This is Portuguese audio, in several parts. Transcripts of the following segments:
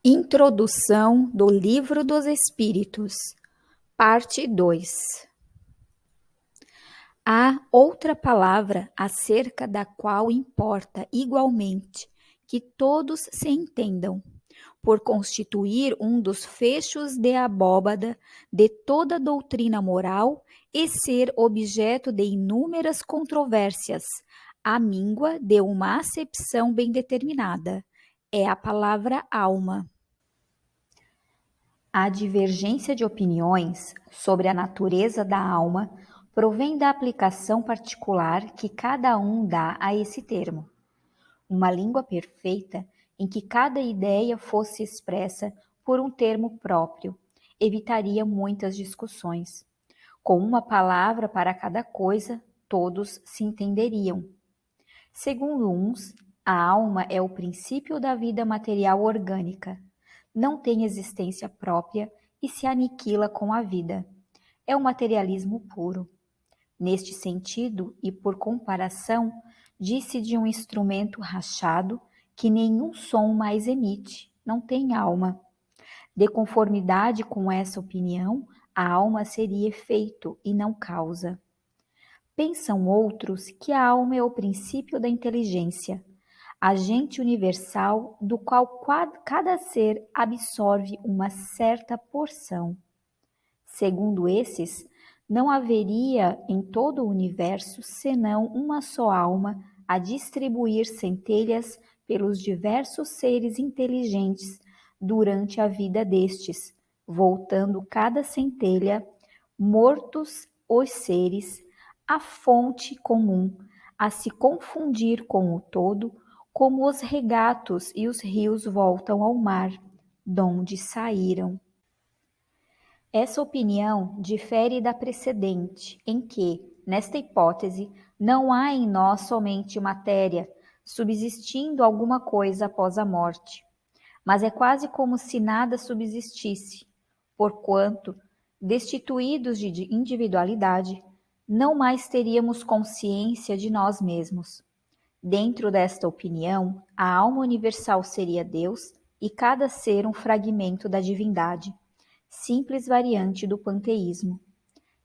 Introdução do Livro dos Espíritos, Parte 2. Há outra palavra acerca da qual importa igualmente que todos se entendam, por constituir um dos fechos de abóbada de toda doutrina moral e ser objeto de inúmeras controvérsias, à míngua de uma acepção bem determinada. É a palavra alma. A divergência de opiniões sobre a natureza da alma provém da aplicação particular que cada um dá a esse termo. Uma língua perfeita em que cada ideia fosse expressa por um termo próprio evitaria muitas discussões. Com uma palavra para cada coisa, todos se entenderiam. Segundo uns, a alma é o princípio da vida material orgânica. Não tem existência própria e se aniquila com a vida. É o materialismo puro. Neste sentido, e por comparação, disse de um instrumento rachado que nenhum som mais emite, não tem alma. De conformidade com essa opinião, a alma seria efeito e não causa. Pensam outros que a alma é o princípio da inteligência, agente universal do qual cada ser absorve uma certa porção. Segundo esses, não haveria em todo o universo senão uma só alma a distribuir centelhas pelos diversos seres inteligentes durante a vida destes, voltando cada centelha, mortos os seres, à fonte comum, a se confundir com o todo, como os regatos e os rios voltam ao mar, donde saíram. Essa opinião difere da precedente, em que, nesta hipótese, não há em nós somente matéria, subsistindo alguma coisa após a morte, mas é quase como se nada subsistisse, porquanto, destituídos de individualidade, não mais teríamos consciência de nós mesmos. Dentro desta opinião, a alma universal seria Deus e cada ser um fragmento da divindade, simples variante do panteísmo.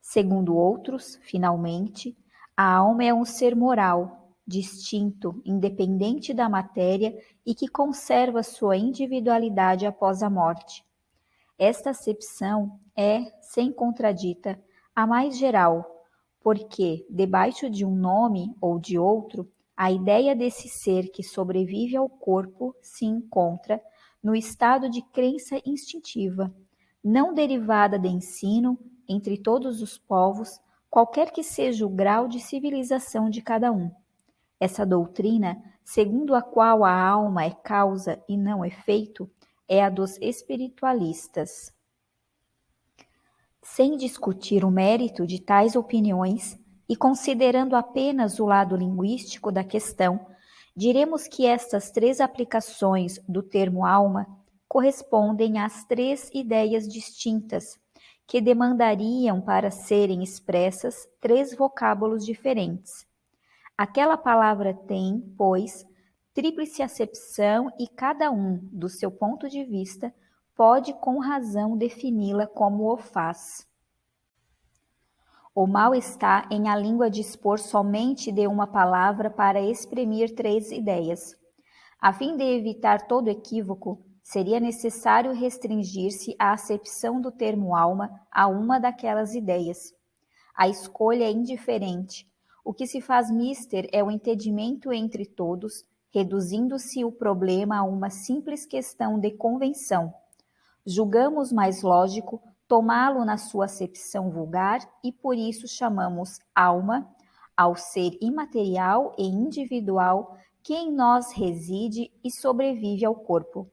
Segundo outros, finalmente, a alma é um ser moral, distinto, independente da matéria e que conserva sua individualidade após a morte. Esta acepção é, sem contradita, a mais geral, porque, debaixo de um nome ou de outro, a ideia desse ser que sobrevive ao corpo se encontra no estado de crença instintiva, não derivada de ensino entre todos os povos, qualquer que seja o grau de civilização de cada um. Essa doutrina, segundo a qual a alma é causa e não efeito, é a dos espiritualistas. Sem discutir o mérito de tais opiniões e considerando apenas o lado linguístico da questão, diremos que estas três aplicações do termo alma correspondem às três ideias distintas que demandariam para serem expressas três vocábulos diferentes. Aquela palavra tem, pois, tríplice acepção e cada um, do seu ponto de vista, pode com razão defini-la como o faz. O mal está em a língua dispor somente de uma palavra para exprimir três ideias. A fim de evitar todo equívoco, seria necessário restringir-se a acepção do termo alma a uma daquelas ideias. A escolha é indiferente. O que se faz mister é o entendimento entre todos, reduzindo-se o problema a uma simples questão de convenção. Julgamos mais lógico tomá-lo na sua acepção vulgar e por isso chamamos alma ao ser imaterial e individual que em nós reside e sobrevive ao corpo.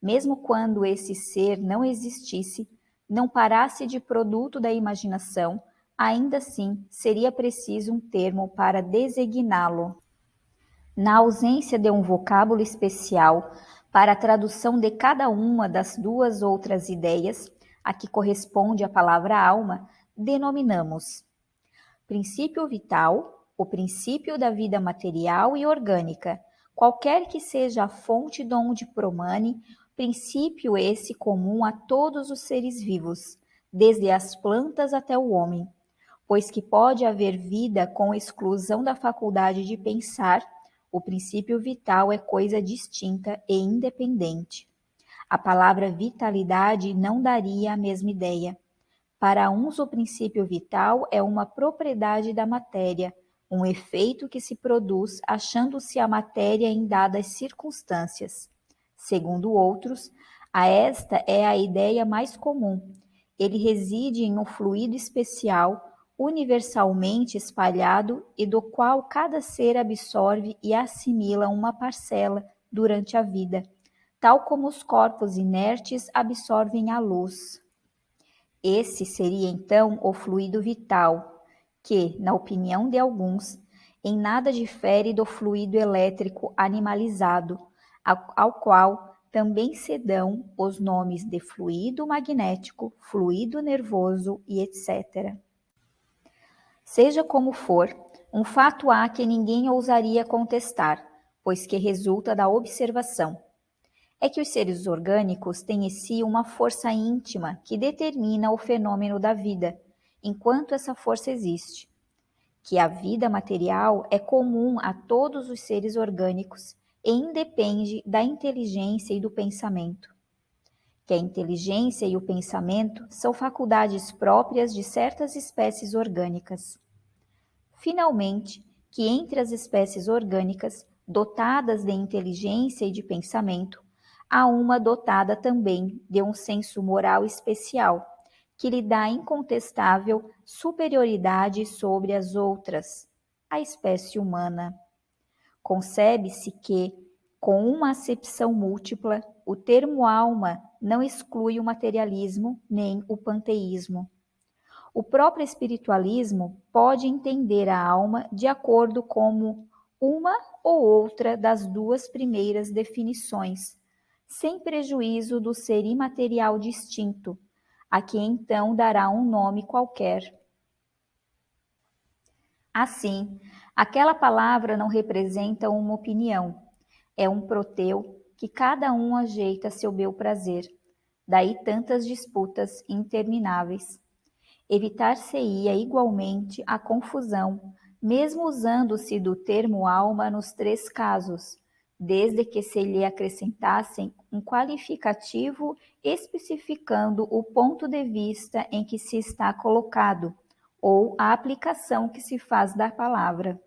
Mesmo quando esse ser não existisse, não parasse de produto da imaginação, ainda assim seria preciso um termo para designá-lo. Na ausência de um vocábulo especial para a tradução de cada uma das duas outras ideias, a que corresponde a palavra alma, denominamos princípio vital, o princípio da vida material e orgânica, qualquer que seja a fonte de onde promane, princípio esse comum a todos os seres vivos, desde as plantas até o homem, pois que pode haver vida com exclusão da faculdade de pensar, o princípio vital é coisa distinta e independente. A palavra vitalidade não daria a mesma ideia. Para uns, o princípio vital é uma propriedade da matéria, um efeito que se produz achando-se a matéria em dadas circunstâncias. Segundo outros, esta é a ideia mais comum. Ele reside em um fluido especial, universalmente espalhado e do qual cada ser absorve e assimila uma parcela durante a vida, tal como os corpos inertes absorvem a luz. Esse seria então o fluido vital, que, na opinião de alguns, em nada difere do fluido elétrico animalizado, ao qual também se dão os nomes de fluido magnético, fluido nervoso e etc. Seja como for, um fato há que ninguém ousaria contestar, pois que resulta da observação. É que os seres orgânicos têm em si uma força íntima que determina o fenômeno da vida, enquanto essa força existe. Que a vida material é comum a todos os seres orgânicos e independe da inteligência e do pensamento. Que a inteligência e o pensamento são faculdades próprias de certas espécies orgânicas. Finalmente, que entre as espécies orgânicas dotadas de inteligência e de pensamento, há uma dotada também de um senso moral especial, que lhe dá incontestável superioridade sobre as outras, a espécie humana. Concebe-se que, com uma acepção múltipla, o termo alma não exclui o materialismo nem o panteísmo. O próprio espiritualismo pode entender a alma de acordo com uma ou outra das duas primeiras definições, sem prejuízo do ser imaterial distinto, a que então dará um nome qualquer. Assim, aquela palavra não representa uma opinião, é um proteu que cada um ajeita a seu bel prazer, daí tantas disputas intermináveis. Evitar-se-ia igualmente a confusão, mesmo usando-se do termo alma nos três casos, desde que se lhe acrescentassem um qualificativo especificando o ponto de vista em que se está colocado, ou a aplicação que se faz da palavra.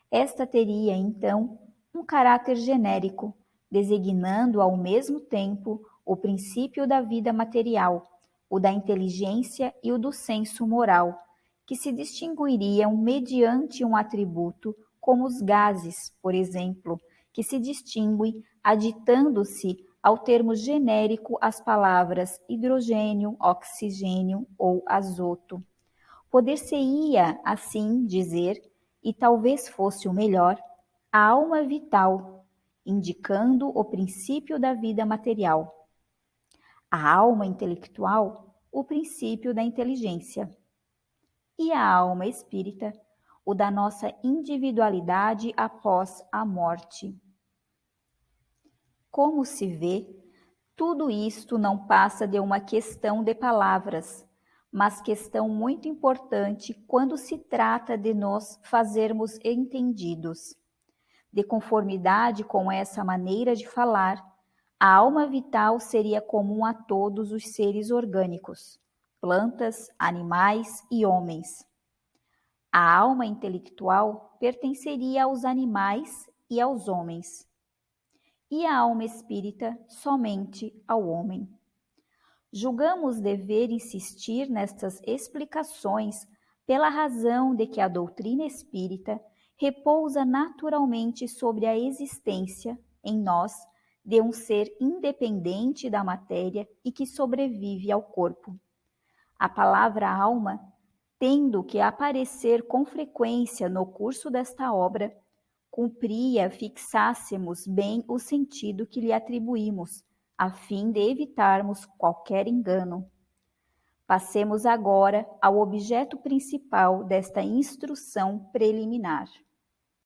Esta teria, então, um caráter genérico, designando ao mesmo tempo o princípio da vida material, o da inteligência e o do senso moral, que se distinguiriam mediante um atributo, como os gases, por exemplo, que se distinguem aditando-se ao termo genérico as palavras hidrogênio, oxigênio ou azoto. Poder-se-ia, assim dizer, e talvez fosse o melhor, a alma vital, indicando o princípio da vida material. A alma intelectual, o princípio da inteligência. E a alma espírita, o da nossa individualidade após a morte. Como se vê, tudo isto não passa de uma questão de palavras, mas questão muito importante quando se trata de nos fazermos entendidos. De conformidade com essa maneira de falar, a alma vital seria comum a todos os seres orgânicos, plantas, animais e homens. A alma intelectual pertenceria aos animais e aos homens, e a alma espírita somente ao homem. Julgamos dever insistir nestas explicações pela razão de que a doutrina espírita repousa naturalmente sobre a existência, em nós, de um ser independente da matéria e que sobrevive ao corpo. A palavra alma, tendo que aparecer com frequência no curso desta obra, cumpria fixássemos bem o sentido que lhe atribuímos, a fim de evitarmos qualquer engano. Passemos agora ao objeto principal desta instrução preliminar.